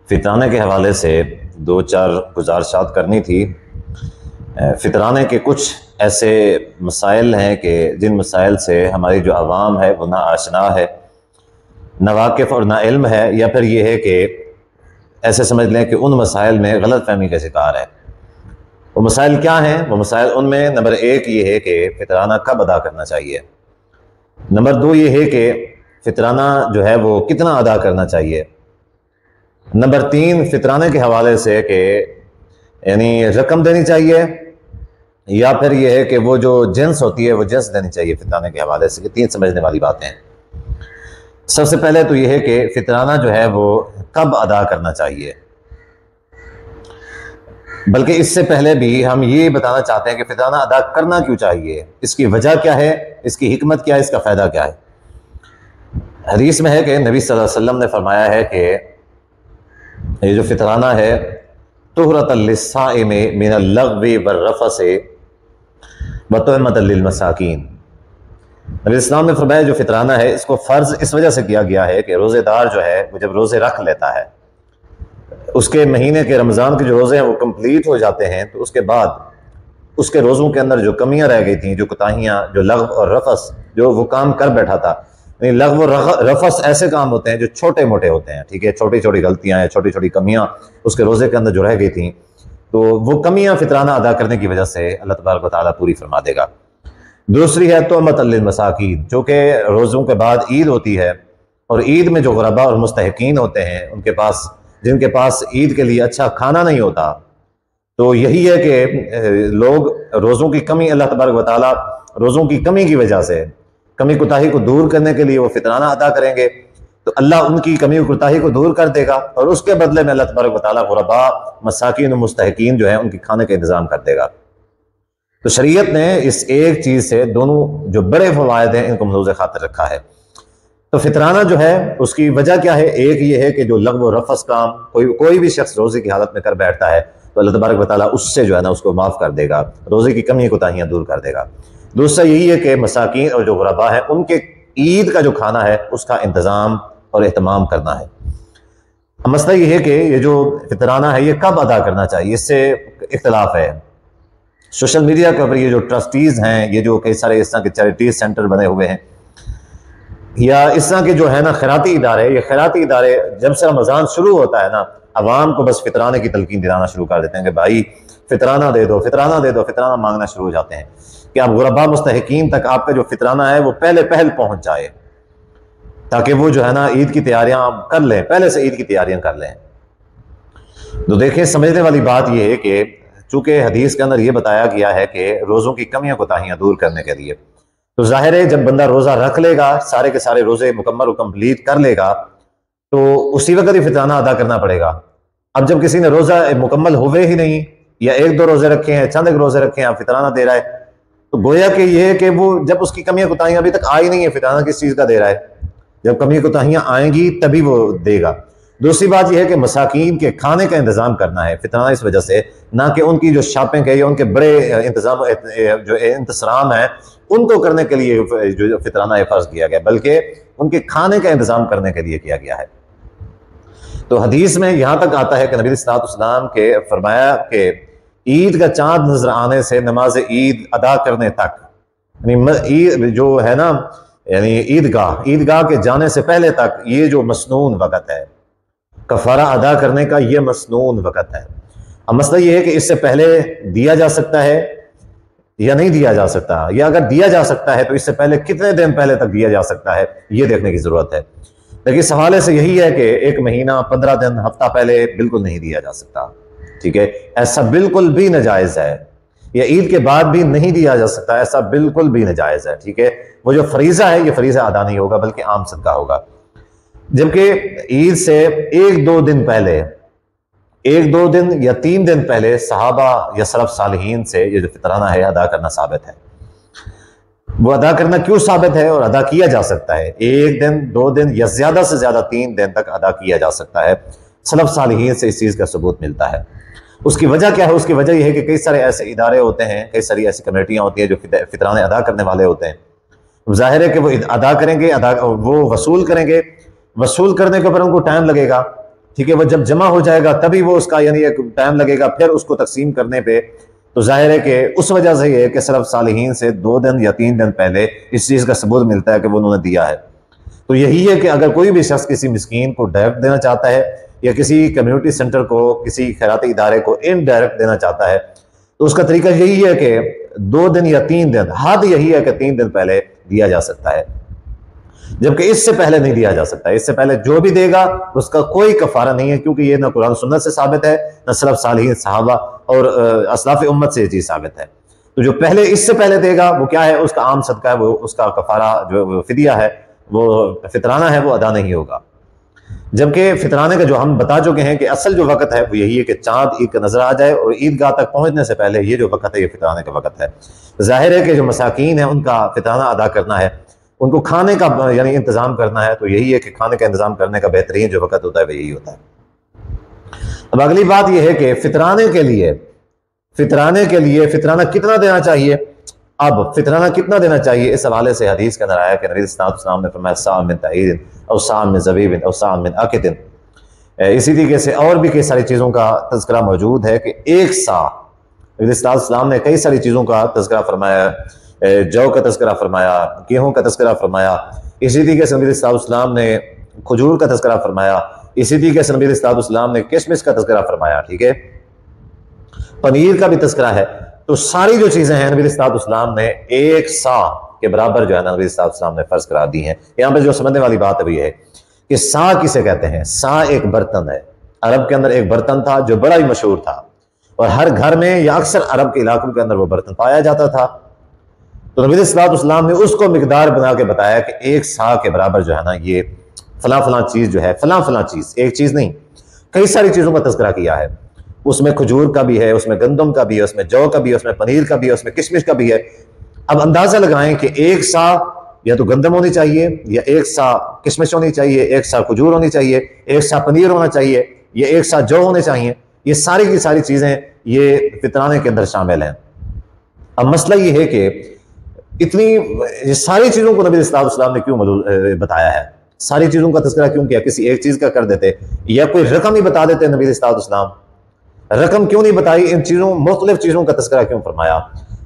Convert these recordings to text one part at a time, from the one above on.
فطرانے کے حوالے سے دو چار گزارشات کرنی تھی۔ فطرانے کے کچھ ایسے مسائل ہیں کہ جن مسائل سے ہماری جو عوام ہے وہ نہ آشنا ہے، نہ واقف اور نہ علم ہے، یا پھر یہ ہے کہ ایسے سمجھ لیں کہ ان مسائل میں غلط فہمی کا شکار ہے۔ وہ مسائل کیا ہیں؟ وہ مسائل ان میں نمبر ایک یہ ہے کہ فطرانہ کب ادا کرنا چاہیے، نمبر دو یہ ہے کہ فطرانہ جو ہے وہ کتنا ادا کرنا چاہیے، نمبر تین فطرانے کے حوالے سے کہ یعنی رقم دینی چاہیے، یا پھر یہ ہے کہ وہ جو جنس ہوتی ہے وہ جنس دینی چاہیے فطرانے کے حوالے سے۔ کہ تین سمجھنے والی باتیں ہیں۔ سب سے پہلے تو یہ ہے کہ فطرانہ جو ہے وہ کب ادا کرنا چاہیے، بلکہ اس سے پہلے بھی ہم یہ بتانا چاہتے ہیں کہ فطرانہ ادا کرنا کیوں چاہیے، اس کی وجہ کیا ہے، اس کی حکمت کیا ہے، اس کا فائدہ کیا ہے۔ حدیث میں ہے کہ نبی صلی اللہ علیہ وسلم نے فرمایا ہے کہ یہ جو فطرانہ ہے طہرۃ للصائم من اللغو والرفث وطعمۃ للمساکین۔ نبی اسلام نے فرمایا جو فطرانہ ہے اس کو فرض اس وجہ سے کیا گیا ہے کہ روزے دار جو ہے وہ جب روزے رکھ لیتا ہے، اس کے مہینے کے رمضان کے جو روزے ہیں وہ کمپلیٹ ہو جاتے ہیں، تو اس کے بعد اس کے روزوں کے اندر جو کمیاں رہ گئی تھیں، جو کوتاہیاں، جو لغو اور رفث، جو وہ کام کر بیٹھا تھا، یعنی لغو اور رفث ایسے کام ہوتے ہیں جو چھوٹے موٹے ہوتے ہیں، ٹھیک ہے، چھوٹی چھوٹی غلطیاں ہیں، چھوٹی چھوٹی کمیاں اس کے روزے کے اندر جو رہ گئی تھیں، تو وہ کمیاں فطرانہ ادا کرنے کی وجہ سے اللہ تبارک و تعالیٰ پوری فرما دے گا۔ دوسری ہے طعمۃ للمساکین، جو کہ روزوں کے بعد عید ہوتی ہے، اور عید میں جو غربا اور مستحقین ہوتے ہیں ان کے پاس، جن کے پاس عید کے لیے اچھا کھانا نہیں ہوتا، تو یہی ہے کہ لوگ روزوں کی کمی، اللہ تبارک و تعالیٰ روزوں کی کمی کی وجہ سے، کمی کوتاہی کو دور کرنے کے لیے وہ فطرانہ ادا کریں گے، تو اللہ ان کی کمی و کوتاہی کو دور کر دے گا، اور اس کے بدلے میں اللہ تبارک و تعالیٰ غربا، مساکین و مستحقین جو ہیں ان کی کھانے کا انتظام کر دے گا۔ تو شریعت نے اس ایک چیز سے دونوں جو بڑے فوائد ہیں ان کو ملحوظ خاطر رکھا ہے۔ تو فطرانہ جو ہے اس کی وجہ کیا ہے؟ ایک یہ ہے کہ جو لغو و رفث کام کوئی بھی شخص روزے کی حالت میں کر بیٹھتا ہے تو اللہ تبارک و تعالیٰ اس سے جو ہے نا اس کو معاف کر دے گا، روزے کی کمی کوتاہیاں دور کر دے گا۔ دوسرا یہی ہے کہ مساکین اور جو غربا ہیں ان کے عید کا جو کھانا ہے اس کا انتظام اور اہتمام کرنا ہے۔ مسئلہ یہ ہے کہ یہ جو فطرانہ ہے یہ کب ادا کرنا چاہیے، اس سے اختلاف ہے۔ سوشل میڈیا کے اوپر یہ جو ٹرسٹیز ہیں، یہ جو کئی سارے اس طرح کے چیریٹیز سینٹر بنے ہوئے ہیں، یا اس طرح کے جو ہے نا خیراتی ادارے، یہ خیراتی ادارے جب سے رمضان شروع ہوتا ہے نا عوام کو بس فطرانے کی تلقین دلانا شروع کر دیتے ہیں کہ بھائی فطرانہ دے دو، فطرانہ دے دو، فطرانہ مانگنا شروع ہو جاتے ہیں کہ اب غربا مستحقین تک آپ کا جو فطرانہ ہے وہ پہل پہنچ جائے، تاکہ وہ جو ہے نا عید کی تیاریاں کر لیں، پہلے سے عید کی تیاریاں کر لیں۔ تو دیکھیں سمجھنے والی بات یہ ہے کہ چونکہ حدیث کے اندر یہ بتایا گیا ہے کہ روزوں کی کمیاں کوتاہیاں دور کرنے کے لیے، تو ظاہر ہے جب بندہ روزہ رکھ لے گا، سارے کے سارے روزے مکمل و کمپلیٹ کر لے گا، تو اسی وقت ہی فطرانہ ادا کرنا پڑے گا۔ اب جب کسی نے روزہ مکمل ہوئے ہی نہیں، یا ایک دو روزے رکھے ہیں، چند ایک روزے رکھے ہیں، اب فطرانہ دے رہا ہے، تو گویا کہ یہ ہے کہ وہ جب اس کی کمیاں کوتاہیاں ابھی تک آئی نہیں ہے، فطرانہ کس چیز کا دے رہا ہے؟ جب کمیاں کوتاہیاں آئیں گی تبھی وہ دے گا۔ دوسری بات یہ ہے کہ مساکین کے کھانے کا انتظام کرنا ہے فطرانہ اس وجہ سے، نہ کہ ان کی جو شاپنگ ہے یا ان کے بڑے انتظام جو انتظام ہیں ان کو کرنے کے لیے جو فطرانہ فرض کیا گیا، بلکہ ان کے کھانے کا انتظام کرنے کے لیے کیا گیا ہے۔ تو حدیث میں یہاں تک آتا ہے کہ نبی صلی اللہ علیہ وسلم کے فرمایا کہ عید کا چاند نظر آنے سے نماز عید ادا کرنے تک، یعنی عید جو ہے نا، یعنی عیدگاہ کے جانے سے پہلے تک یہ جو مسنون وقت ہے، کفارہ ادا کرنے کا یہ مسنون وقت ہے۔ اب مسئلہ یہ ہے کہ اس سے پہلے دیا جا سکتا ہے یا نہیں دیا جا سکتا، یا اگر دیا جا سکتا ہے تو اس سے پہلے کتنے دن پہلے تک دیا جا سکتا ہے، یہ دیکھنے کی ضرورت ہے۔ لیکن اس حوالے سے یہی ہے کہ ایک مہینہ، 15 دن، ہفتہ پہلے بالکل نہیں دیا جا سکتا، ٹھیک ہے، ایسا بالکل بھی ناجائز ہے، یا عید کے بعد بھی نہیں دیا جا سکتا، ایسا بالکل بھی ناجائز ہے، ٹھیک ہے۔ وہ جو فریضہ ہے یہ فریضہ ادا نہیں ہوگا بلکہ عام صدقہ ہوگا۔ جبکہ عید سے ایک دو دن پہلے، ایک دو دن یا 3 دن پہلے صحابہ یا سلف صالحین سے یہ جو فطرانہ ہے ادا کرنا ثابت ہے۔ وہ ادا کرنا کیوں ثابت ہے اور ادا کیا جا سکتا ہے؟ 1 دن، 2 دن یا زیادہ سے زیادہ 3 دن تک ادا کیا جا سکتا ہے، سلف صالحین سے اس چیز کا ثبوت ملتا ہے۔ اس کی وجہ کیا ہے؟ اس کی وجہ یہ ہے کہ کئی سارے ایسے ادارے ہوتے ہیں، کئی ساری ایسی کمیٹیاں ہوتی ہیں جو فطرانے ادا کرنے والے ہوتے ہیں۔ ظاہر ہے کہ وہ ادا کریں گے، وہ وصول کریں گے، وصول کرنے کے اوپر ان کو ٹائم لگے گا، ٹھیک ہے، وہ جب جمع ہو جائے گا تبھی وہ اس کا یعنی ایک ٹائم لگے گا پھر اس کو تقسیم کرنے پہ، تو ظاہر ہے کہ اس وجہ سے یہ ہے کہ سلف صالحین سے 2 دن یا 3 دن پہلے اس چیز کا ثبوت ملتا ہے کہ وہ انہوں نے دیا ہے۔ تو یہی ہے کہ اگر کوئی بھی شخص کسی مسکین کو ڈائریکٹ دینا چاہتا ہے یا کسی کمیونٹی سینٹر کو، کسی خیراتی ادارے کو انڈائریکٹ دینا چاہتا ہے، تو اس کا طریقہ یہی ہے کہ 2 دن یا 3 دن، حد یہی ہے کہ 3 دن پہلے دیا جا سکتا ہے، جبکہ اس سے پہلے نہیں دیا جا سکتا۔ اس سے پہلے جو بھی دے گا اس کا کوئی کفارہ نہیں ہے، کیونکہ یہ نہ قرآن سنت سے ثابت ہے، نہ سلف صالحین صحابہ اور اسلاف امت سے یہ چیز ثابت ہے۔ تو جو پہلے اس سے پہلے دے گا وہ کیا ہے، اس کا عام صدقہ ہے، وہ اس کا کفارہ جو فدیہ ہے، وہ فطرانہ ہے، وہ ادا نہیں ہوگا۔ جبکہ فطرانے کا جو ہم بتا چکے ہیں کہ اصل جو وقت ہے وہ یہی ہے کہ چاند عید کا نظر آ جائے، اور عیدگاہ تک پہنچنے سے پہلے یہ جو وقت ہے یہ فطرانے کا وقت ہے۔ ظاہر ہے کہ جو مساکین ہیں ان کا فطرانہ ادا کرنا ہے، ان کو کھانے کا یعنی انتظام کرنا ہے، تو یہی ہے کہ کھانے کا انتظام کرنے کا بہترین جو وقت ہوتا ہے وہ یہی ہوتا ہے۔ اب اگلی بات یہ ہے کہ فطرانے کے لیے فطرانہ کتنا دینا چاہیے؟ اب فطرانہ کتنا دینا چاہیے، اس حوالے سے حدیث کے اندر آیا کہ نبی صلی اللہ علیہ وسلم نے فرمایا صاع من تعیر او صاع من زبیب او صاع من عقد۔ اسی طریقے سے اور بھی کئی ساری چیزوں کا تذکرہ موجود ہے کہ 1 صاع، نبی صلی اللہ علیہ وسلم نے کئی ساری چیزوں کا تذکرہ فرمایا، جو کا تذکرہ فرمایا، گیہوں کا تذکرہ فرمایا، اسی طریقے سے نبی صلی اللہ علیہ وسلم نے کھجور کا تذکرہ فرمایا، اسی طریقے سے نبی صلی اللہ علیہ وسلم نے کشمش کا تذکرہ فرمایا، ٹھیک ہے، پنیر کا بھی تذکرہ ہے۔ تو ساری جو چیزیں ہیں نبی صلی اللہ علیہ وسلم نے 1 صاع کے برابر جو ہے نا نبی صلی اللہ علیہ وسلم نے فرض کرا دی ہیں۔ یہاں پہ جو سمجھنے والی بات ابھی ہے کہ صاع کسے کہتے ہیں؟ صاع ایک برتن ہے، عرب کے اندر ایک برتن تھا جو بڑا ہی مشہور تھا، اور ہر گھر میں یا اکثر عرب کے علاقوں کے اندر وہ برتن پایا جاتا تھا۔ تو نبی صلی اللہ علیہ وسلم نے اس کو مقدار بنا کے بتایا کہ 1 صاع کے برابر جو ہے نا یہ فلاں فلاں چیز جو ہے، فلاں فلاں چیز، ایک چیز نہیں، کئی ساری چیزوں کا تذکرہ کیا ہے۔ اس میں کھجور کا بھی ہے، اس میں گندم کا بھی ہے، اس میں جو کا بھی ہے، اس میں پنیر کا بھی ہے، اس میں کشمش کا بھی ہے۔ اب اندازہ لگائیں کہ 1 صاع یا تو گندم ہونی چاہیے، یا 1 صاع کشمش ہونی چاہیے، 1 صاع کھجور ہونی چاہیے، 1 صاع پنیر ہونا چاہیے، یا 1 صاع جو ہونے چاہیے۔ یہ ساری کی ساری چیزیں یہ فطرانے کے اندر شامل ہیں۔ اب مسئلہ یہ ہے کہ یہ ساری چیزوں کو نبی صلی اللہ علیہ وسلم نے کیوں بتایا ہے، ساری چیزوں کا تذکرہ کیوں کیا؟ کسی ایک چیز کا کر دیتے، یا کوئی رقم ہی بتا دیتے نبی صلی اللہ علیہ وسلم۔ رقم کیوں نہیں بتائی؟ ان چیزوں، مختلف چیزوں کا تذکرہ کیوں فرمایا؟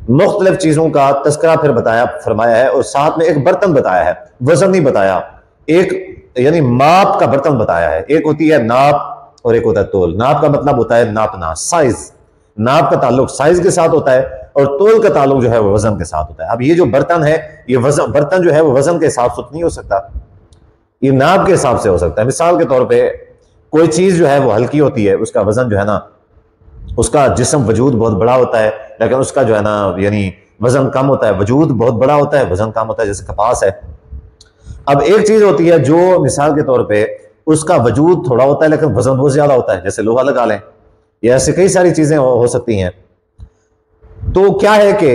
مختلف چیزوں کا تذکرہ پھر فرمایا ہے، اور ساتھ میں ایک برتن بتایا ہے، وزن نہیں بتایا، ایک یعنی ماپ کا برتن بتایا ہے۔ ایک ہوتی ہے ناپ اور ایک ہوتا ہے تول۔ ناپ کا مطلب ہوتا ہے ناپنا، سائز، ناپ کا تعلق سائز کے ساتھ ہوتا ہے، اور تول کا تعلق جو ہے وہ وزن کے ساتھ ہوتا ہے۔ اب یہ جو برتن ہے، یہ برتن جو ہے وہ وزن کے حساب سے نہیں ہو سکتا، یہ ناپ کے حساب سے ہو سکتا ہے۔ مثال کے طور پہ کوئی چیز جو ہے وہ ہلکی ہوتی ہے، اس کا وزن جو ہے نا، اس کا جسم وجود بہت بڑا ہوتا ہے، لیکن اس کا جو ہے نا یعنی وزن کم ہوتا ہے، وجود بہت بڑا ہوتا ہے، وزن کم ہوتا ہے، جیسے کپاس ہے۔ اب ایک چیز ہوتی ہے جو مثال کے طور پہ اس کا وجود تھوڑا ہوتا ہے لیکن وزن بہت زیادہ ہوتا ہے، جیسے لوہا لگا لیں، یا ایسے کئی ساری چیزیں ہو سکتی ہیں۔ تو کیا ہے کہ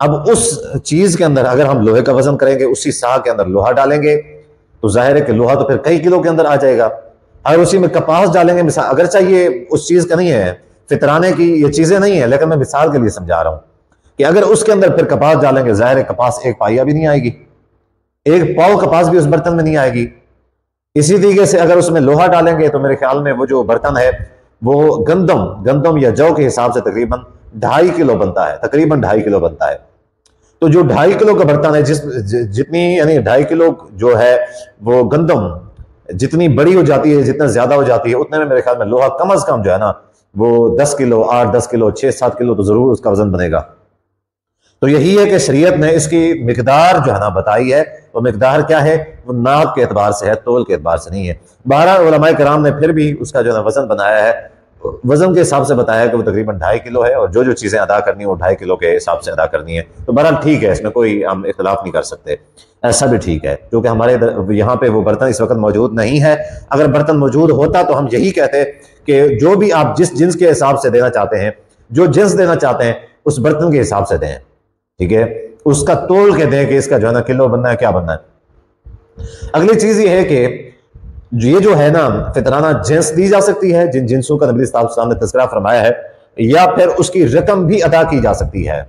اب اس چیز کے اندر اگر ہم لوہے کا وزن کریں گے، اسی صاع کے اندر لوہا ڈالیں گے تو ظاہر ہے کہ لوہا تو پھر کئی کلو کے اندر آ جائے گا۔ اگر اسی میں کپاس ڈالیں گے، مثال اگرچہ یہ اس چیز کا نہیں ہے، فطرانے کی یہ چیزیں نہیں ہیں، لیکن میں مثال کے لیے سمجھا رہا ہوں کہ اگر اس کے اندر پھر کپاس ڈالیں گے، ظاہر ہے کپاس ایک پائیا بھی نہیں آئے گی، 1 پاؤ کپاس بھی اس برتن میں نہیں آئے گی۔ اسی طریقے سے اگر اس میں لوہا ڈالیں گے تو میرے خیال میں وہ جو برتن ہے وہ گندم یا جو کے حساب سے تقریباً 2.5 کلو بنتا ہے، تقریباً 2.5 کلو بنتا ہے۔ تو جو 2.5 کلو کا برتن ہے، جتنی یعنی 2.5 کلو جو ہے وہ گندم جتنی بڑی ہو جاتی ہے، جتنا زیادہ ہو جاتی ہے، اتنے میں میرے خیال میں لوہا کم از کم جو ہے نا وہ 10 کلو، 8-10 کلو، 6-7 کلو تو ضرور اس کا وزن بنے گا۔ تو یہی ہے کہ شریعت نے اس کی مقدار جو ہے نا بتائی ہے، وہ مقدار کیا ہے؟ وہ ناپ کے اعتبار سے ہے، تول کے اعتبار سے نہیں ہے۔ بہرحال علماء کرام نے پھر بھی اس کا جو ہے وزن بنایا ہے، وزن کے حساب سے بتایا ہے کہ وہ تقریباً 2.5 کلو ہے، اور جو چیزیں ادا کرنی ہیں وہ 2.5 کلو کے حساب سے ادا کرنی ہے۔ تو بہرحال ٹھیک ہے، اس میں کوئی ہم اختلاف نہیں کر سکتے، ایسا بھی ٹھیک ہے، کیونکہ ہمارے یہاں پہ وہ برتن اس وقت موجود نہیں ہے۔ اگر برتن موجود ہوتا تو ہم یہی کہتے کہ جو بھی آپ جس جنس کے حساب سے دینا چاہتے ہیں، جو جنس دینا چاہتے ہیں اس برتن کے حساب سے دیں، ٹھیک ہے، اس کا تول کے دیں کہ اس کا جو ہے نا کلو بننا ہے، کیا بننا ہے۔ اگلی چیز یہ ہے کہ یہ جو ہے نا فطرانہ جنس دی جا سکتی ہے، جن جنسوں کا نبی صلی اللہ علیہ وسلم نے تذکرہ فرمایا ہے، یا پھر اس کی رقم بھی ادا کی جا سکتی ہے۔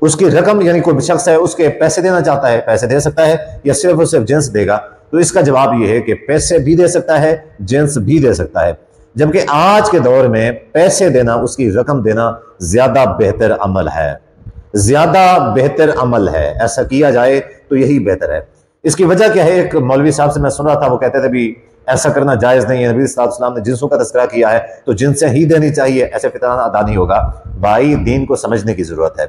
اس کی رقم یعنی کوئی شخص ہے، اس کے پیسے دینا چاہتا ہے، پیسے دے سکتا ہے، یا صرف اور صرف جنس دے گا، تو اس کا جواب یہ ہے کہ پیسے بھی دے سکتا ہے، جنس بھی دے سکتا ہے، جبکہ آج کے دور میں پیسے دینا، اس کی رقم دینا زیادہ بہتر عمل ہے، زیادہ بہتر عمل ہے، ایسا کیا جائے تو یہی بہتر ہے۔ اس کی وجہ کیا ہے؟ ایک مولوی صاحب سے میں سن رہا تھا، وہ کہتے تھے بھی ایسا کرنا جائز نہیں ہے، نبی صلی اللہ علیہ وسلم نے جنسوں کا تذکرہ کیا ہے تو جنسیں ہی دینی چاہیے، ایسے فطرانہ ادا نہیں ہوگا۔ بھائی دین کو سمجھنے کی ضرورت ہے۔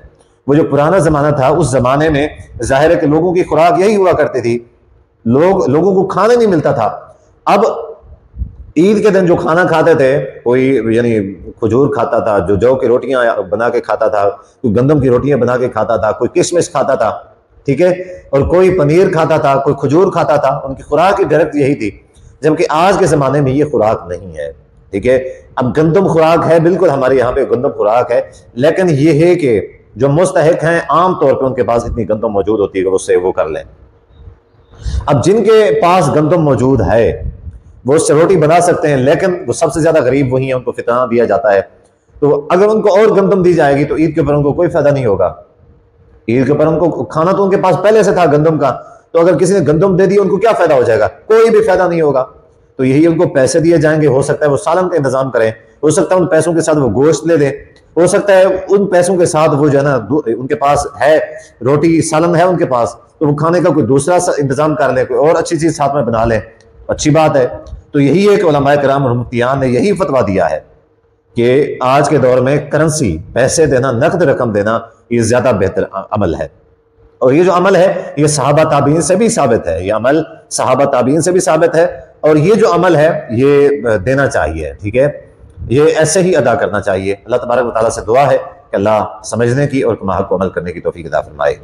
وہ جو پرانا زمانہ تھا، اس زمانے میں ظاہر ہے کہ لوگوں کی خوراک یہی ہوا کرتی تھی، لوگوں کو کھانا نہیں ملتا تھا۔ اب عید کے دن جو کھانا کھاتے تھے، کوئی یعنی کھجور کھاتا تھا، جو جو کی روٹیاں بنا کے کھاتا تھا، کوئی گندم کی روٹیاں بنا کے کھاتا تھا، کوئی کشمش کھاتا تھا، ٹھیک ہے، اور کوئی پنیر کھاتا تھا، کوئی کھجور کھاتا تھا، ان کی خوراک کی ڈائریکٹ یہی تھی، جبکہ آج کے زمانے میں یہ خوراک نہیں ہے، ٹھیک ہے۔ اب گندم خوراک ہے، بالکل ہمارے یہاں پہ گندم خوراک ہے، لیکن یہ ہے کہ جو مستحق ہیں عام طور پہ ان کے پاس اتنی گندم موجود ہوتی ہے کہ اس سے وہ کر لیں۔ اب جن کے پاس گندم موجود ہے وہ اس سے روٹی بنا سکتے ہیں، لیکن وہ سب سے زیادہ غریب وہی ہیں، ان کو فطرانہ دیا جاتا ہے، تو اگر ان کو اور گندم دی جائے گی تو عید کے اوپر ان کو کوئی فائدہ نہیں ہوگا۔ عید کے اوپر ان کو کھانا تو ان کے پاس پہلے سے تھا گندم کا، تو اگر کسی نے گندم دے دی ان کو کیا فائدہ ہو جائے گا؟ کوئی بھی فائدہ نہیں ہوگا۔ تو یہی ان کو پیسے دیے جائیں گے، ہو سکتا ہے وہ سالن کا انتظام کریں، ہو سکتا ہے ان پیسوں کے ساتھ وہ گوشت لے دیں، ہو سکتا ہے ان پیسوں کے ساتھ وہ جو ہے نا ان کے پاس ہے روٹی سالن ہے ان کے پاس، تو وہ کھانے کا کوئی دوسرا انتظام کر لیں، کوئی اور اچھی چیز ساتھ میں بنا لیں، اچھی بات ہے۔ تو یہی ایک علماء کرام رحمتیان نے یہی فتویٰ دیا ہے کہ آج کے دور میں کرنسی، پیسے دینا، نقد رقم دینا، یہ زیادہ بہتر عمل ہے۔ اور یہ جو عمل ہے یہ صحابہ تابعین سے بھی ثابت ہے، یہ عمل صحابہ تابعین سے بھی ثابت ہے، اور یہ جو عمل ہے یہ دینا چاہیے، ٹھیک ہے، یہ ایسے ہی ادا کرنا چاہیے۔ اللہ تبارک و تعالیٰ سے دعا ہے کہ اللہ سمجھنے کی اور حق کو عمل کرنے کی توفیق عطا فرمائے۔